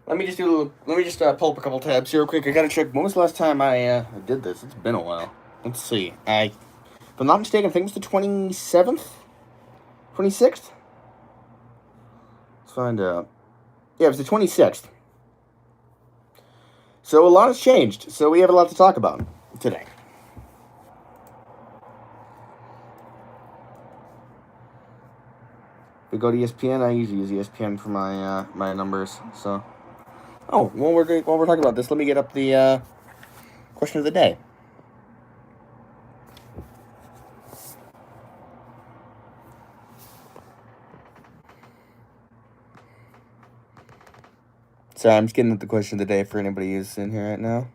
Let me just pull up a couple tabs here real quick. I gotta check. When was the last time I did this? It's been a while. Let's see. If I'm not mistaken, I think it was the 27th, 26th. Let's find out. Yeah, it was the 26th. So a lot has changed. So we have a lot to talk about today. We go to ESPN. I usually use ESPN for my my numbers. So, while we're talking about this, let me get up the question of the day. Sorry, I'm just getting at the question of the day for anybody who's in here right now.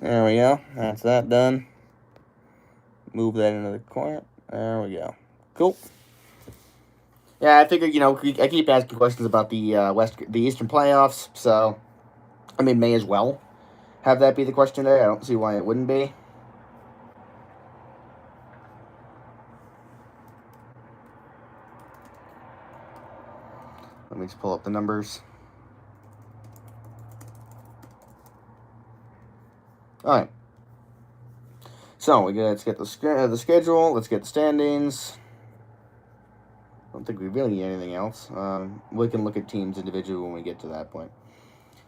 There we go. That's that done. Move that into the corner. There we go. Cool. Yeah, I figured I keep asking questions about the Eastern playoffs, so I mean, may as well have that be the question today. I don't see why it wouldn't be. Let me just pull up the numbers. All right. So let's get the schedule. Let's get the standings. I don't think we really need anything else. We can look at teams individually when we get to that point.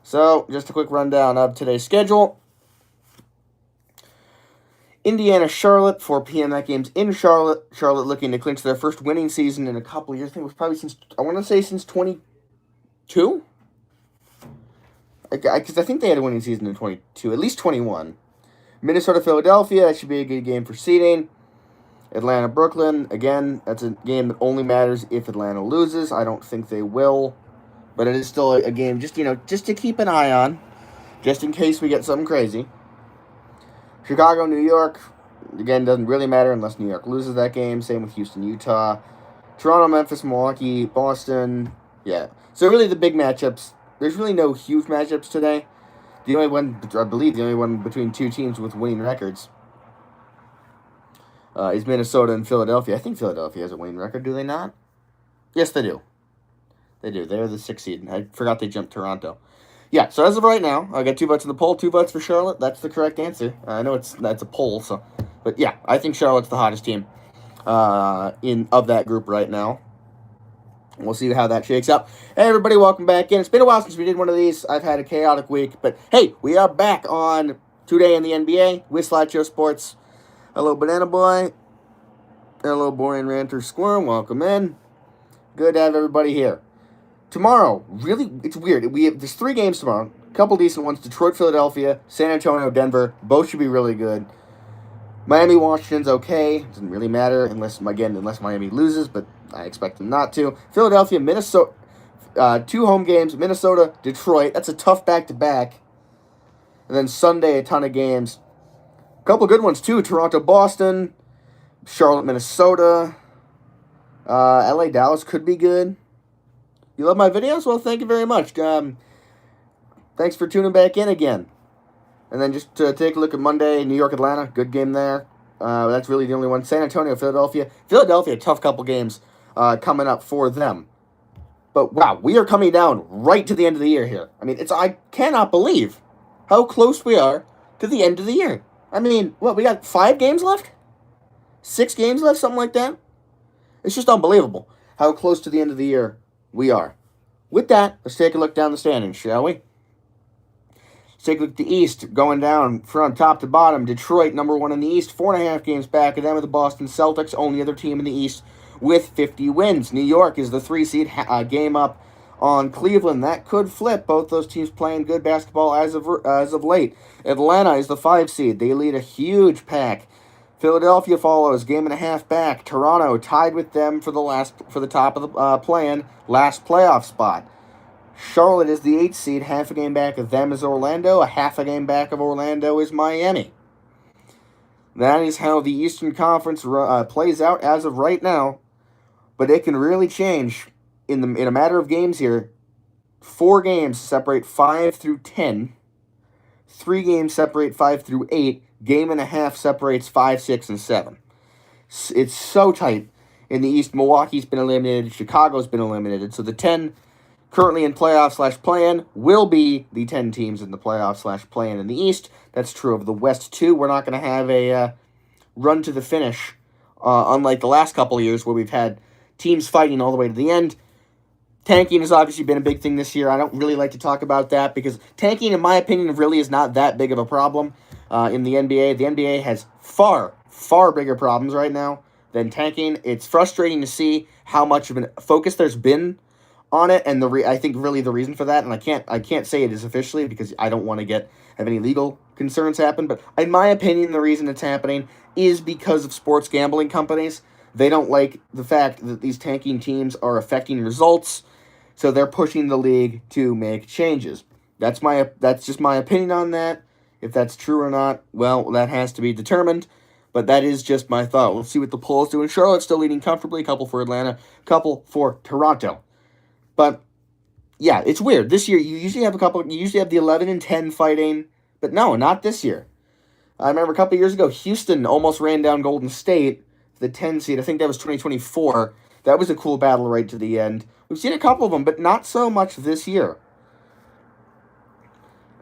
So just a quick rundown of today's schedule. Indiana, Charlotte, 4 p.m. That game's in Charlotte. Charlotte looking to clinch their first winning season in a couple of years. I think it was probably since 22. Because I think they had a winning season in 22, at least 21. Minnesota, Philadelphia, that should be a good game for seeding. Atlanta, Brooklyn, again, that's a game that only matters if Atlanta loses. I don't think they will, but it is still a game just to keep an eye on, just in case we get something crazy. Chicago, New York, again, doesn't really matter unless New York loses that game. Same with Houston, Utah. Toronto, Memphis, Milwaukee, Boston. Yeah. So really the big matchups, there's really no huge matchups today. The only one between two teams with winning records is Minnesota and Philadelphia. I think Philadelphia has a winning record, do they not? Yes, they do. They do. They're the 6th seed. I forgot they jumped Toronto. Yeah, so as of right now, I got 2 votes in the poll, 2 votes for Charlotte. That's the correct answer. I know that's a poll, but yeah, I think Charlotte's the hottest team of that group right now. We'll see how that shakes up. Hey, everybody, welcome back in. It's been a while since we did one of these. I've had a chaotic week, but hey, we are back on Today in the NBA with Slideshow Sports. Hello, Banana Boy. Hello, Boy and Ranter Squirm. Welcome in. Good to have everybody here. Tomorrow, really, it's weird. There's 3 games tomorrow. A couple decent ones. Detroit, Philadelphia, San Antonio, Denver. Both should be really good. Miami, Washington's okay. Doesn't really matter unless Miami loses, but I expect them not to. Philadelphia, Minnesota, 2 home games. Minnesota, Detroit. That's a tough back-to-back. And then Sunday, a ton of games. A couple good ones, too. Toronto, Boston. Charlotte, Minnesota. LA, Dallas could be good. You love my videos? Well, thank you very much. Thanks for tuning back in again. And then just to take a look at Monday, New York, Atlanta. Good game there. That's really the only one. San Antonio, Philadelphia. Philadelphia, tough couple games coming up for them. But wow, we are coming down right to the end of the year here. I mean, I cannot believe how close we are to the end of the year. I mean, we got 5 games left? 6 games left? Something like that? It's just unbelievable how close to the end of the year we are. With that, let's take a look down the standings, shall we? Let's take a look at the East, going down from top to bottom. Detroit, number 1 in the East, 4.5 games back of them with the Boston Celtics, only other team in the East with 50 wins. New York is the 3 seed, game up on Cleveland. That could flip. Both those teams playing good basketball as of late. Atlanta is the 5 seed. They lead a huge pack. Philadelphia follows, game and a half back. Toronto tied with them for the top of the play-in, last playoff spot. Charlotte is the 8th seed, half a game back of them is Orlando. A half a game back of Orlando is Miami. That is how the Eastern Conference plays out as of right now. But it can really change in a matter of games here. 4 games separate 5 through 10. 3 games separate 5 through 8. Game and a half separates 5, 6, and 7. It's so tight. In the East, Milwaukee's been eliminated. Chicago's been eliminated. So the 10 currently in playoff/play-in will be the 10 teams in the playoff/play-in in the East. That's true of the West, too. We're not going to have a run to the finish, unlike the last couple of years where we've had teams fighting all the way to the end. Tanking has obviously been a big thing this year. I don't really like to talk about that because tanking, in my opinion, really is not that big of a problem in the NBA. The NBA has far, far bigger problems right now than tanking. It's frustrating to see how much of a focus there's been on it, and I think really the reason for that, and I can't say it is officially because I don't want to have any legal concerns happen, but in my opinion, the reason it's happening is because of sports gambling companies. They don't like the fact that these tanking teams are affecting results, so they're pushing the league to make changes. That's just my opinion on that. If that's true or not, well, that has to be determined. But that is just my thought. We'll see what the polls do. And Charlotte's still leading comfortably. A couple for Atlanta, a couple for Toronto. But yeah, it's weird. This year you usually have the 11 and 10 fighting, but no, not this year. I remember a couple years ago, Houston almost ran down Golden State, the 10 seed. I think that was 2024. That was a cool battle right to the end. We've seen a couple of them, but not so much this year.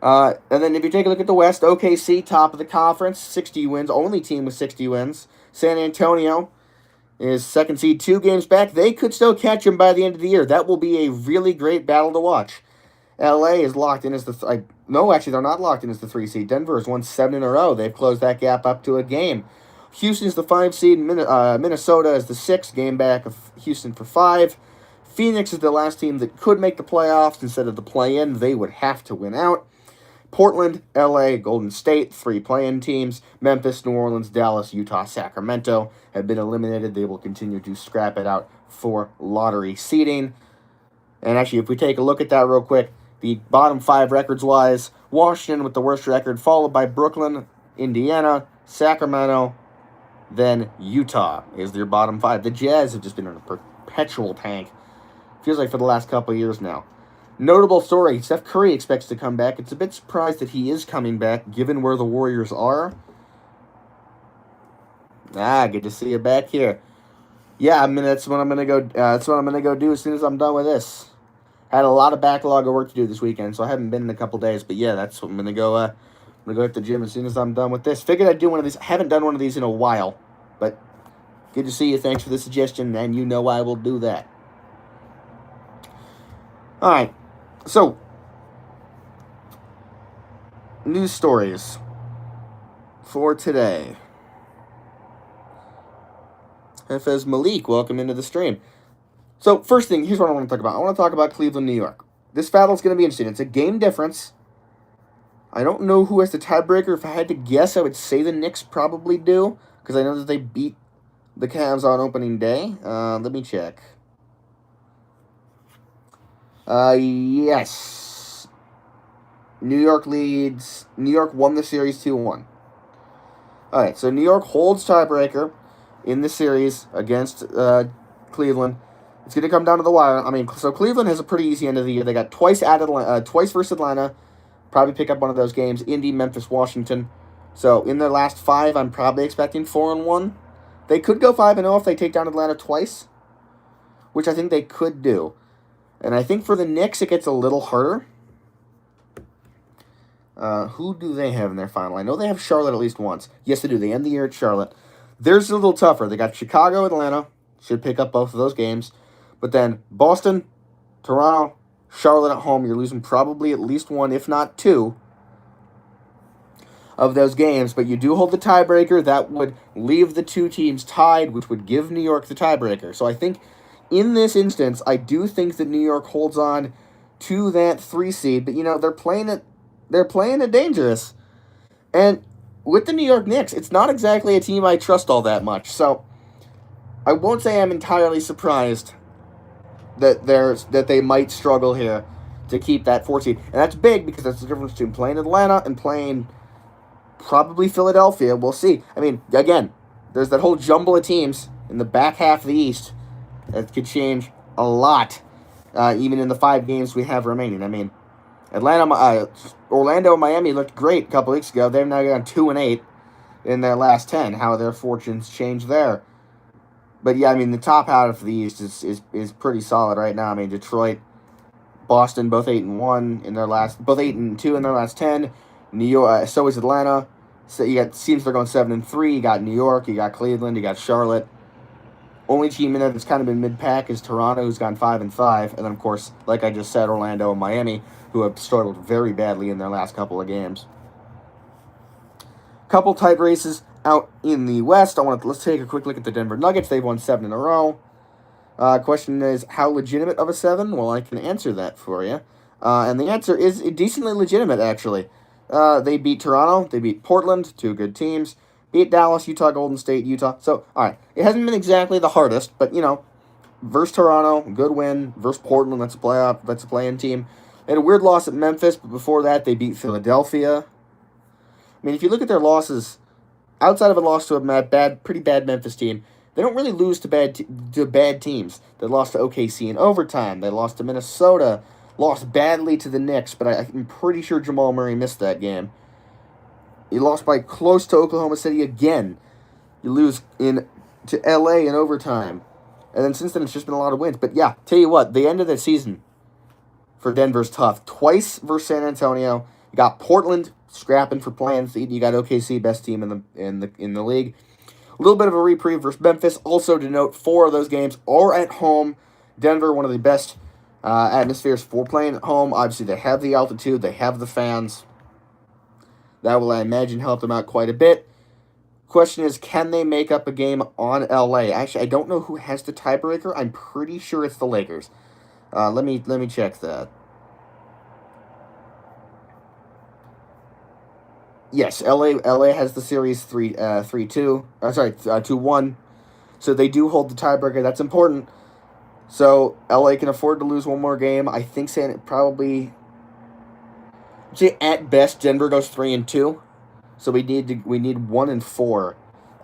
And then if you take a look at the West, OKC, top of the conference, 60 wins, only team with 60 wins. San Antonio is second seed, 2 games back. They could still catch them by the end of the year. That will be a really great battle to watch. LA is locked in as the... no, actually, they're not locked in as the 3 seed. Denver has won 7 in a row. They've closed that gap up to a game. Houston's the 5 seed. Minnesota is the 6 game back of Houston for 5. Phoenix is the last team that could make the playoffs instead of the play-in. They would have to win out. Portland, LA, Golden State, 3 play-in teams. Memphis, New Orleans, Dallas, Utah, Sacramento have been eliminated. They will continue to scrap it out for lottery seeding. And actually, if we take a look at that real quick, the bottom 5 records-wise, Washington with the worst record, followed by Brooklyn, Indiana, Sacramento, then Utah is their bottom 5. The Jazz have just been in a perpetual tank. Feels like for the last couple of years now. Notable story, Steph Curry expects to come back. It's a bit surprised that he is coming back, given where the Warriors are. Good to see you back here. Yeah, that's what I'm gonna go. That's what I'm gonna go do as soon as I'm done with this. Had a lot of backlog of work to do this weekend, so I haven't been in a couple days. But yeah, that's what I'm gonna go. I'm gonna go hit the gym as soon as I'm done with this. Figured I'd do one of these. I haven't done one of these in a while, but good to see you. Thanks for the suggestion, and you know I will do that. All right. So, news stories for today. Hafez Malik, welcome into the stream. So, first thing, here's what I want to talk about. I want to talk about Cleveland, New York. This battle's going to be interesting. It's a game difference. I don't know who has the tiebreaker. If I had to guess, I would say the Knicks probably do, because I know that they beat the Cavs on opening day. Let me check. Yes. New York leads. New York won the series 2-1. Alright, so New York holds tiebreaker in the series against Cleveland. It's going to come down to the wire. I mean, so Cleveland has a pretty easy end of the year. They got twice versus Atlanta. Probably pick up one of those games. Indy, Memphis, Washington. So in their last 5, I'm probably expecting 4-1. They could go 5-0 if they take down Atlanta twice, which I think they could do. And I think for the Knicks, it gets a little harder. Who do they have in their final? I know they have Charlotte at least once. Yes, they do. They end the year at Charlotte. Theirs is a little tougher. They got Chicago, Atlanta. Should pick up both of those games. But then Boston, Toronto, Charlotte at home. You're losing probably at least 1, if not 2, of those games. But you do hold the tiebreaker. That would leave the 2 teams tied, which would give New York the tiebreaker. So I think in this instance, I do think that New York holds on to that 3 seed. But, they're playing it dangerous. And with the New York Knicks, it's not exactly a team I trust all that much. So I won't say I'm entirely surprised that they might struggle here to keep that 14. And that's big because that's the difference between playing Atlanta and playing probably Philadelphia. We'll see. I mean, again, there's that whole jumble of teams in the back half of the East that could change a lot, even in the 5 games we have remaining. I mean, Orlando, and Miami looked great a couple weeks ago. They've now gone 2-8 in their last 10. How their fortunes changed there. But yeah, I mean, the top half of the East is pretty solid right now. I mean, Detroit, Boston, both 8-1 in their last, both 8-2 in their last 10. New York, so is Atlanta. So you got teams that are going 7-3. You got New York, you got Cleveland, you got Charlotte. Only team in there that's kind of been mid-pack is Toronto, who's gone 5-5, and then of course, like I just said, Orlando and Miami, who have struggled very badly in their last couple of games. Couple tight races out in the West. Let's take a quick look at the Denver Nuggets. They've won 7 in a row. Question is, how legitimate of a 7? Well, I can answer that for you. And the answer is decently legitimate, actually. They beat Toronto. They beat Portland, 2 good teams. Beat Dallas, Utah, Golden State, Utah. So, all right, it hasn't been exactly the hardest, but, versus Toronto, good win. Versus Portland, that's a play-in team. They had a weird loss at Memphis, but before that, they beat Philadelphia. I mean, if you look at their losses, outside of a loss to a pretty bad Memphis team, they don't really lose to bad teams. They lost to OKC in overtime. They lost to Minnesota. Lost badly to the Knicks, but I'm pretty sure Jamal Murray missed that game. You lost by close to Oklahoma City again. You lose to LA in overtime. And then since then, it's just been a lot of wins. But yeah, tell you what, the end of the season for Denver's tough. Twice versus San Antonio. You got Portland scrapping for plans. You got OKC, best team in the league. A little bit of a reprieve versus Memphis. Also to note, 4 of those games are at home. Denver, one of the best atmospheres for playing at home. Obviously, they have the altitude. They have the fans. That will, I imagine, help them out quite a bit. Question is, can they make up a game on LA? Actually, I don't know who has the tiebreaker. I'm pretty sure it's the Lakers. Let me check that. Yes, LA has the series 3-2. 2-1. So they do hold the tiebreaker. That's important. So LA can afford to lose one more game. I think probably, say at best, Denver goes 3-2. So we need 1-4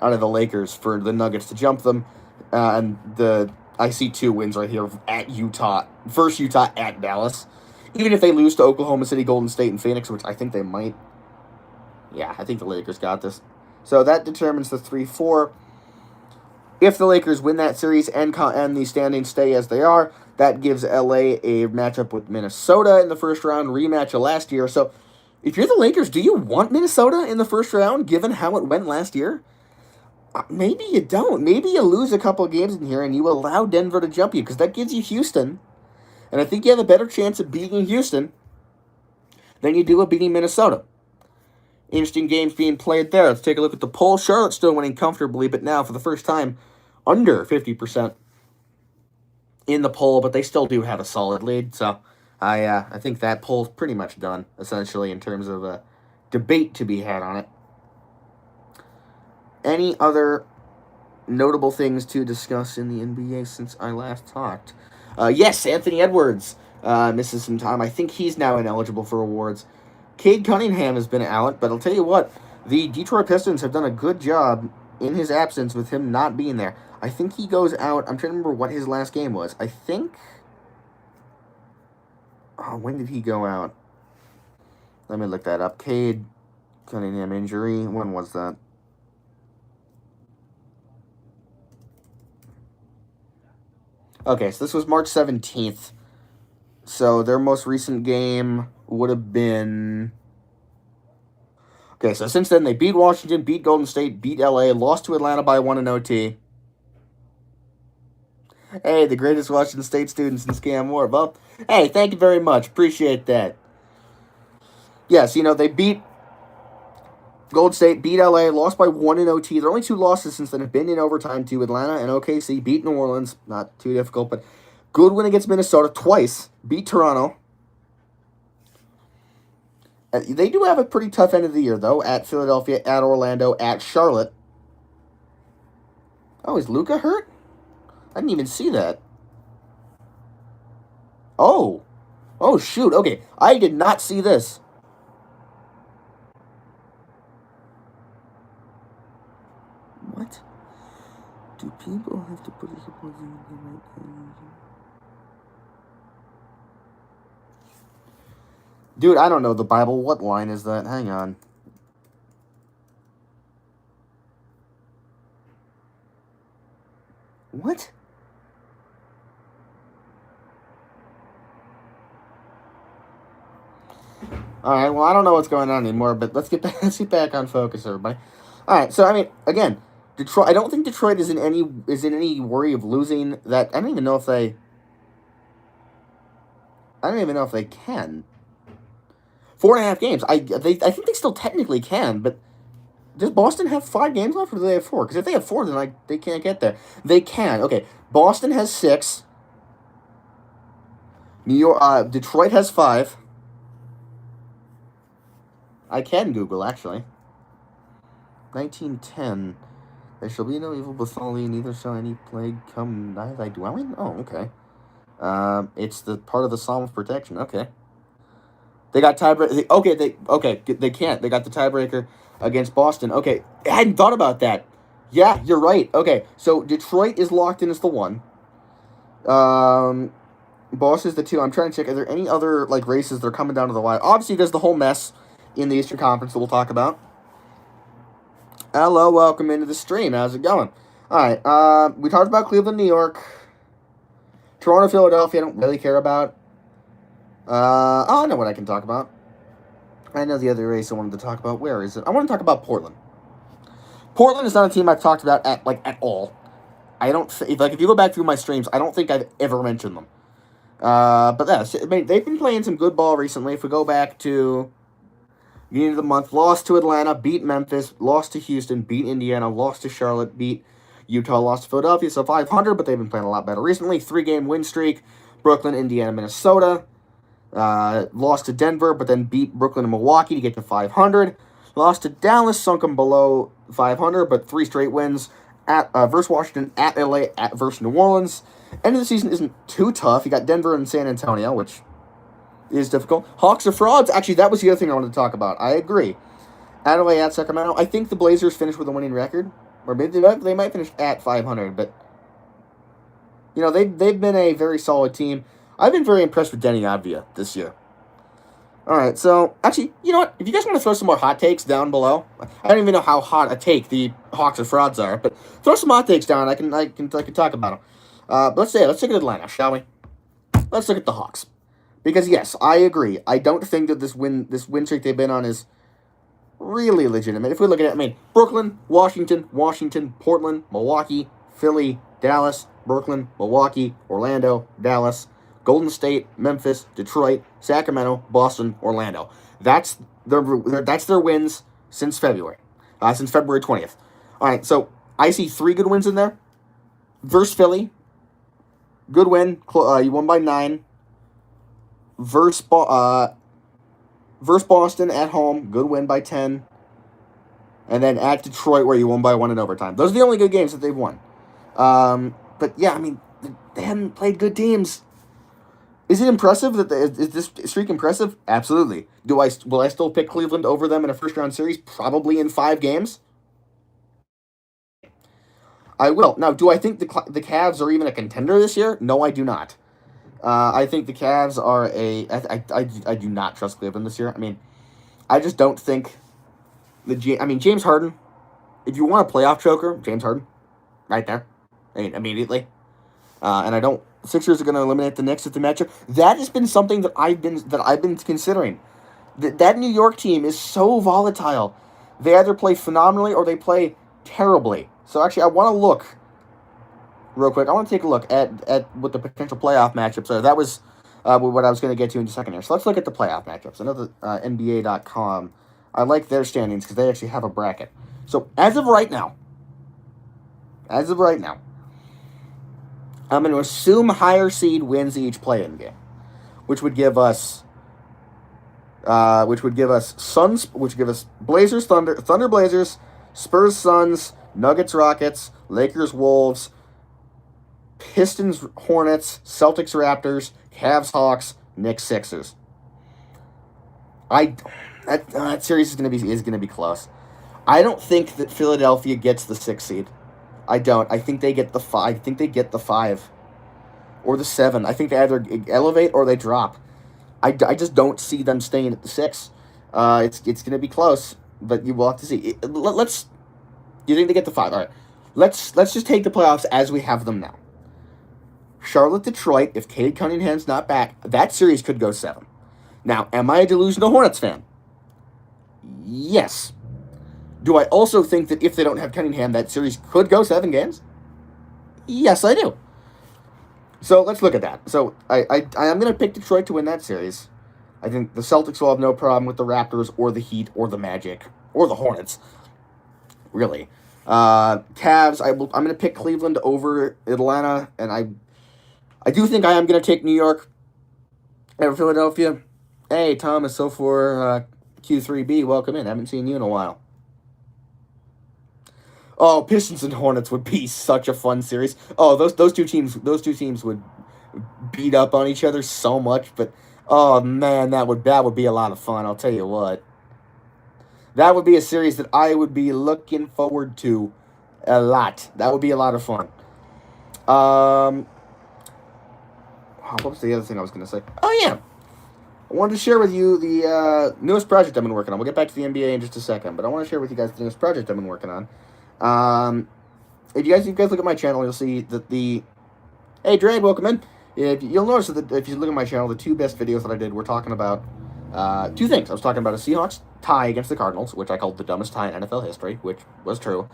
out of the Lakers for the Nuggets to jump them. I see 2 wins right here at Utah. First Utah at Dallas. Even if they lose to Oklahoma City, Golden State, and Phoenix, which I think they might. Yeah, I think the Lakers got this. So that determines the 3-4. If the Lakers win that series and the standings stay as they are, that gives LA a matchup with Minnesota in the first round, rematch of last year. So if you're the Lakers, do you want Minnesota in the first round, given how it went last year? Maybe you don't. Maybe you lose a couple of games in here and you allow Denver to jump you, because that gives you Houston. And I think you have a better chance of beating Houston than you do of beating Minnesota. Interesting games being played there. Let's take a look at the poll. Charlotte's still winning comfortably, but now for the first time, under 50% in the poll, but they still do have a solid lead. So I think that poll's pretty much done, essentially, in terms of a debate to be had on it. Any other notable things to discuss in the NBA since I last talked? Yes, Anthony Edwards misses some time. I think he's now ineligible for awards. Cade Cunningham has been out, but I'll tell you what, the Detroit Pistons have done a good job in his absence with him not being there. I think he goes out. I'm trying to remember what his last game was. I think... when did he go out? Let me look that up. Cade Cunningham injury. When was that? Okay, so this was March 17th. So their most recent game would have been... Okay, so since then they beat Washington, beat Golden State, beat LA, lost to Atlanta by 1 in OT. Hey, the greatest Washington State students in Scam War. Well, hey, thank you very much. Appreciate that. Yes, they beat Golden State, beat LA, lost by 1 in OT. Their only 2 losses since then have been in overtime to Atlanta and OKC. Beat New Orleans, not too difficult, but good win against Minnesota twice. Beat Toronto. They do have a pretty tough end of the year, though, at Philadelphia, at Orlando, at Charlotte. Oh, is Luka hurt? I didn't even see that. Oh. Oh, shoot. Okay. I did not see this. What? Do people have to put this up Dude, I don't know the Bible. What line is that? Hang on. What? All right. Well, I don't know what's going on anymore, but let's get back. Let's get back on focus, everybody. All right. So I mean, again, Detroit. I don't think Detroit is in any worry of losing that. I don't even know if they. I don't even know if they can. 4.5 games. I think they still technically can, but does Boston have 5 games left, or do they have 4? Because if they have 4, then they can't get there. They can. Okay, Boston has 6. Detroit has 5. I can Google, actually. 1910. There shall be no evil befall thee, neither shall any plague come nigh thy dwelling. Oh, okay. It's the part of the Psalm of Protection. Okay. They got tiebreaker. They can't. They got the tiebreaker against Boston. Okay, I hadn't thought about that. Yeah, you're right. Okay, so Detroit is locked in as the 1. Boston is the 2. I'm trying to check. Are there any other races that are coming down to the wire? Obviously, there's the whole mess in the Eastern Conference that we'll talk about. Hello, welcome into the stream. How's it going? All right. We talked about Cleveland, New York, Toronto, Philadelphia. I don't really care about. I know what I can talk about. I know the other race I wanted to talk about. Where is it? I want to talk about Portland. Portland is not a team I've talked about at all. I don't if you go back through my streams, I don't think I've ever mentioned them. But yeah, I mean, they've been playing some good ball recently. If we go back to beginning of the month, lost to Atlanta, beat Memphis, lost to Houston, beat Indiana, lost to Charlotte, beat Utah, lost to Philadelphia. So 500, but they've been playing a lot better recently. 3-game win streak: Brooklyn, Indiana, Minnesota. Lost to Denver, but then beat Brooklyn and Milwaukee to get to 500. Lost to Dallas, sunk them below 500, but 3 straight wins at versus Washington, at LA, at versus New Orleans. End of the season isn't too tough. You got Denver and San Antonio, which is difficult. Hawks are frauds. Actually, that was the other thing I wanted to talk about. I agree. At LA, at Sacramento, I think the Blazers finished with a winning record, or maybe they might finish at 500. But they've been a very solid team. I've been very impressed with Deni Avdija this year. All right, so actually, you know what? If you guys want to throw some more hot takes down below, I don't even know how hot a take the Hawks or frauds are, but throw some hot takes down. I can talk about them. But let's look at Atlanta, shall we? Let's look at the Hawks, because yes, I agree. I don't think that this win streak they've been on is really legitimate. If we look at it, I mean, Brooklyn, Washington, Portland, Milwaukee, Philly, Dallas, Brooklyn, Milwaukee, Orlando, Dallas, Golden State, Memphis, Detroit, Sacramento, Boston, Orlando. That's their wins since February 20th. All right, so I see 3 good wins in there. Versus Philly, good win. You won by 9. Versus Boston at home, good win by 10. And then at Detroit, where you won by 1 in overtime. Those are the only good games that they've won. But yeah, I mean, they haven't played good teams. Is it impressive is this streak impressive? Absolutely. Will I still pick Cleveland over them in a first-round series? Probably in 5 games. I will. Now, do I think the Cavs are even a contender this year? No, I do not. I think the Cavs are I do not trust Cleveland this year. I mean, I just don't think James Harden. If you want a playoff choker, James Harden, right there, immediately. And I don't. Sixers are going to eliminate the Knicks at the matchup. That has been something that I've been considering. That New York team is so volatile. They either play phenomenally or they play terribly. So actually, I want to look real quick. I want to take a look at what the potential playoff matchups are. That was what I was going to get to in a second here. So let's look at the playoff matchups. I know the NBA.com. I like their standings because they actually have a bracket. So as of right now, I'm going to assume higher seed wins each play-in game, which would give us which would give us Blazers, Thunder, Blazers, Spurs, Suns, Nuggets, Rockets, Lakers, Wolves, Pistons, Hornets, Celtics, Raptors, Cavs, Hawks, Knicks, Sixers. That series is gonna be close. I don't think that Philadelphia gets the 6 seed. I don't. I think they get the 5. I think they get the 5 or the 7. I think they either elevate or they drop. I just don't see them staying at the 6. It's gonna be close, but you will have to see. Let's. You think they get the 5? All right. Let's just take the playoffs as we have them now. Charlotte, Detroit. If Cade Cunningham's not back, that series could go 7. Now, am I a delusional Hornets fan? Yes. Do I also think that if they don't have Cunningham, that series could go 7 games? Yes, I do. So let's look at that. So I am going to pick Detroit to win that series. I think the Celtics will have no problem with the Raptors or the Heat or the Magic or the Hornets. Really. Cavs, I'm going to pick Cleveland over Atlanta, and I do think I am going to take New York over Philadelphia. Hey, Thomas, so for Q3B, welcome in. Haven't seen you in a while. Oh, Pistons and Hornets would be such a fun series. Oh, those two teams would beat up on each other so much, but oh man, that would be a lot of fun. I'll tell you what. That would be a series that I would be looking forward to a lot. That would be a lot of fun. What was the other thing I was going to say? Oh yeah, I wanted to share with you the newest project I've been working on. We'll get back to the NBA in just a second, but I want to share with you guys the newest project I've been working on. If you guys look at my channel, you'll see that hey, Drake, welcome in. You'll notice that if you look at my channel, the 2 best videos that I did were talking about 2 things. I was talking about a Seahawks tie against the Cardinals, which I called the dumbest tie in NFL history, which was true.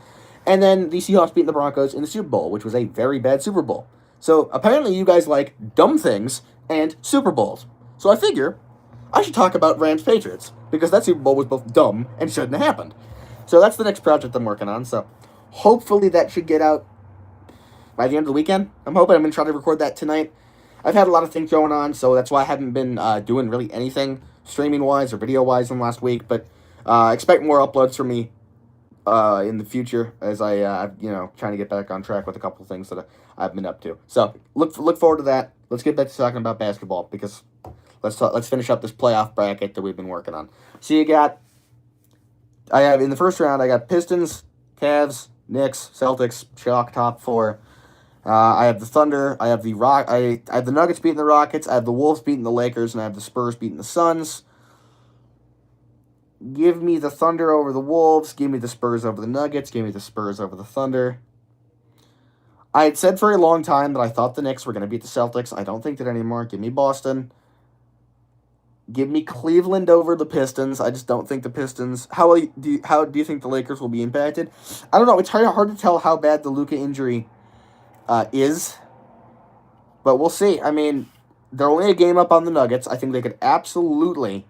And then the Seahawks beating the Broncos in the Super Bowl, which was a very bad Super Bowl. So apparently you guys like dumb things and Super Bowls. So I figure I should talk about Rams-Patriots, because that Super Bowl was both dumb and shouldn't have happened. So that's the next project I'm working on. So hopefully that should get out by the end of the weekend. I'm going to try to record that tonight. I've had a lot of things going on, so that's why I haven't been doing really anything streaming-wise or video-wise in the last week. But expect more uploads from me in the future as I'm trying to get back on track with a couple of things that I've been up to. So look forward to that. Let's get back to talking about basketball, because let's finish up this playoff bracket that we've been working on. So I have in the first round, I got Pistons, Cavs, Knicks, Celtics, chalk top 4. I have the Thunder. I have the I have the Nuggets beating the Rockets. I have the Wolves beating the Lakers, and I have the Spurs beating the Suns. Give me the Thunder over the Wolves. Give me the Spurs over the Nuggets. Give me the Spurs over the Thunder. I had said for a long time that I thought the Knicks were going to beat the Celtics. I don't think that anymore. Give me Boston. Give me Cleveland over the Pistons. I just don't think the Pistons. How do you think the Lakers will be impacted? I don't know. It's hard to tell how bad the Luka injury is, but we'll see. I mean, they're only a game up on the Nuggets. I think they could absolutely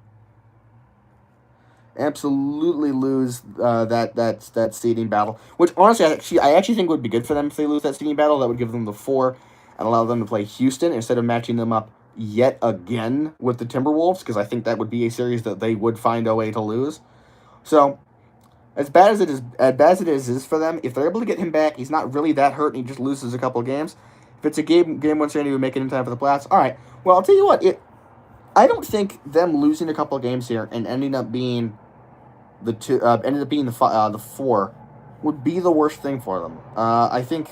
lose that seeding battle. Which honestly, I actually think would be good for them if they lose that seeding battle. That would give them the 4 and allow them to play Houston instead of matching them up yet again with the Timberwolves, because I think that would be a series that they would find a way to lose. So as bad as it is for them, if they're able to get him back, he's not really that hurt, and he just loses a couple of games. If it's a game 1 series, he would make it in time for the playoffs. All right. Well, I'll tell you what. I don't think them losing a couple of games here and ending up being the 4 would be the worst thing for them. I think,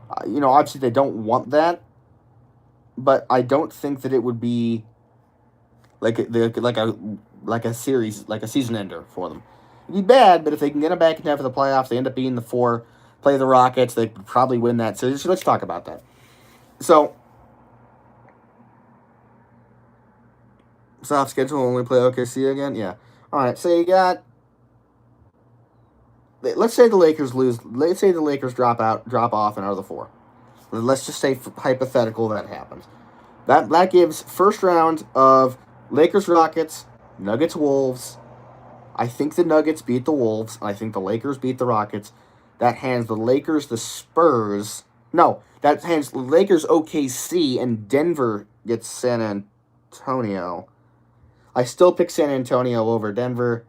obviously they don't want that, but I don't think that it would be like a series, like a season ender for them. It'd be bad, but if they can get them back in time for the playoffs, they end up being the 4, play the Rockets, they could probably win that series. So let's talk about that. So, soft schedule, only play OKC again? Yeah. All right, so you got, let's say the Lakers lose, let's say the Lakers drop off and are the 4. Let's just say hypothetical that happens. That gives first round of Lakers, Rockets, Nuggets, Wolves. I think the Nuggets beat the Wolves. I think the Lakers beat the Rockets. That hands the Lakers the Spurs. No, that hands the Lakers OKC, and Denver gets San Antonio. I still pick San Antonio over Denver,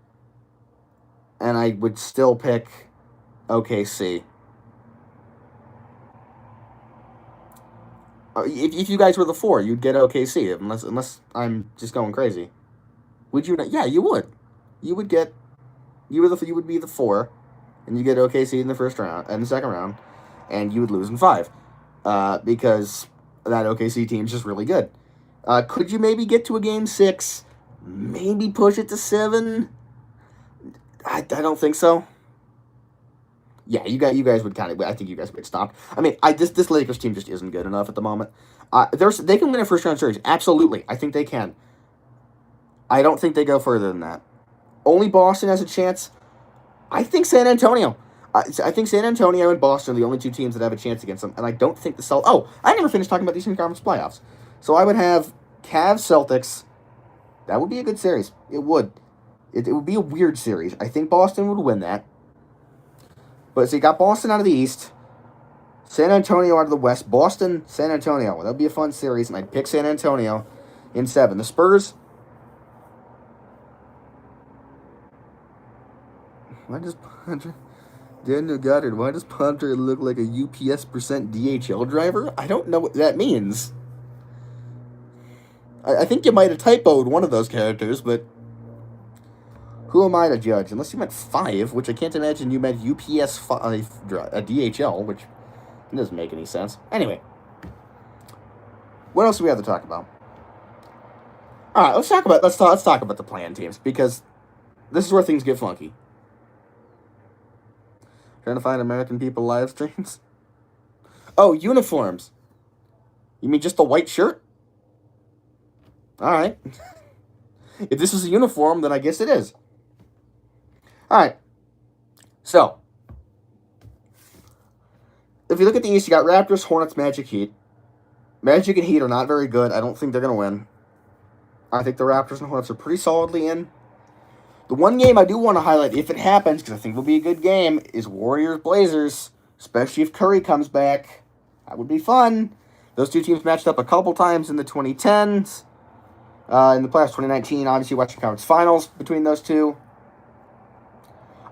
and I would still pick OKC. If you guys were the 4, you'd get OKC, unless I'm just going crazy. Would you not? Yeah, you would. You would get you would be the 4, and you get OKC in the first round and the second round, and you would lose in 5, because that OKC team's just really good. Could you maybe get to a game 6? Maybe push it to 7? I don't think so. Yeah, you guys would kind of. I think you guys would get stopped. I mean, this Lakers team just isn't good enough at the moment. They can win a first round series, absolutely. I think they can. I don't think they go further than that. Only Boston has a chance. I think San Antonio. I think San Antonio and Boston are the only 2 teams that have a chance against them, and I don't think the Celtics. Oh, I never finished talking about the Eastern Conference playoffs. So I would have Cavs Celtics. That would be a good series. It would. It would be a weird series. I think Boston would win that. But so you got Boston out of the East, San Antonio out of the West, Boston, San Antonio. Well, that'd be a fun series, and I'd pick San Antonio in 7. The Spurs. Why does Daniel Goddard? Why does Ponter look like a UPS % DHL driver? I don't know what that means. I think you might have typoed one of those characters, but who am I to judge? Unless you meant 5, which I can't imagine you meant UPS 5, a DHL, which doesn't make any sense. Anyway, what else do we have to talk about? All right, let's talk about the play-in teams, because this is where things get funky. Trying to find American People live streams. Oh, uniforms. You mean just the white shirt? All right. If this is a uniform, then I guess it is. All right. So, if you look at the East, you got Raptors, Hornets, Magic, Heat. Magic and Heat are not very good. I don't think they're going to win. I think the Raptors and Hornets are pretty solidly in. The one game I do want to highlight, if it happens, because I think it will be a good game, is Warriors-Blazers, especially if Curry comes back. That would be fun. Those 2 teams matched up a couple times in the 2010s. In the playoffs 2019, obviously Western Conference Finals between those 2.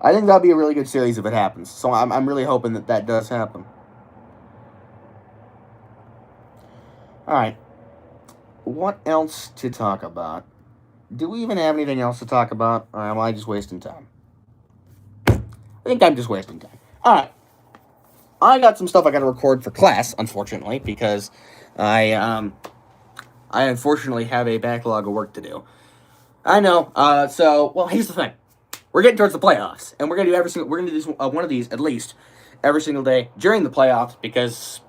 I think that'll be a really good series if it happens. So I'm really hoping that does happen. All right. What else to talk about? Do we even have anything else to talk about? Or am I just wasting time? I think I'm just wasting time. All right. I got some stuff I got to record for class, unfortunately, because I unfortunately have a backlog of work to do. I know. Well, here's the thing. We're getting towards the playoffs, and we're gonna do one of these at least every single day during the playoffs, because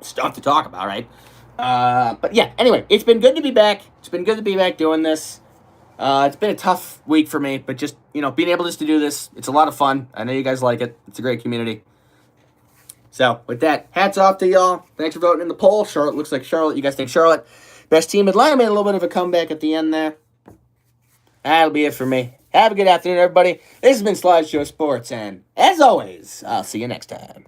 stuff to talk about, right? But yeah. Anyway, it's been good to be back. It's been good to be back doing this. It's been a tough week for me, but just being able just to do this, it's a lot of fun. I know you guys like it. It's a great community. So with that, hats off to y'all. Thanks for voting in the poll. Charlotte looks like Charlotte. You guys think Charlotte best team? Atlanta made a little bit of a comeback at the end there. That'll be it for me. Have a good afternoon, everybody. This has been Slideshow Sports, and as always, I'll see you next time.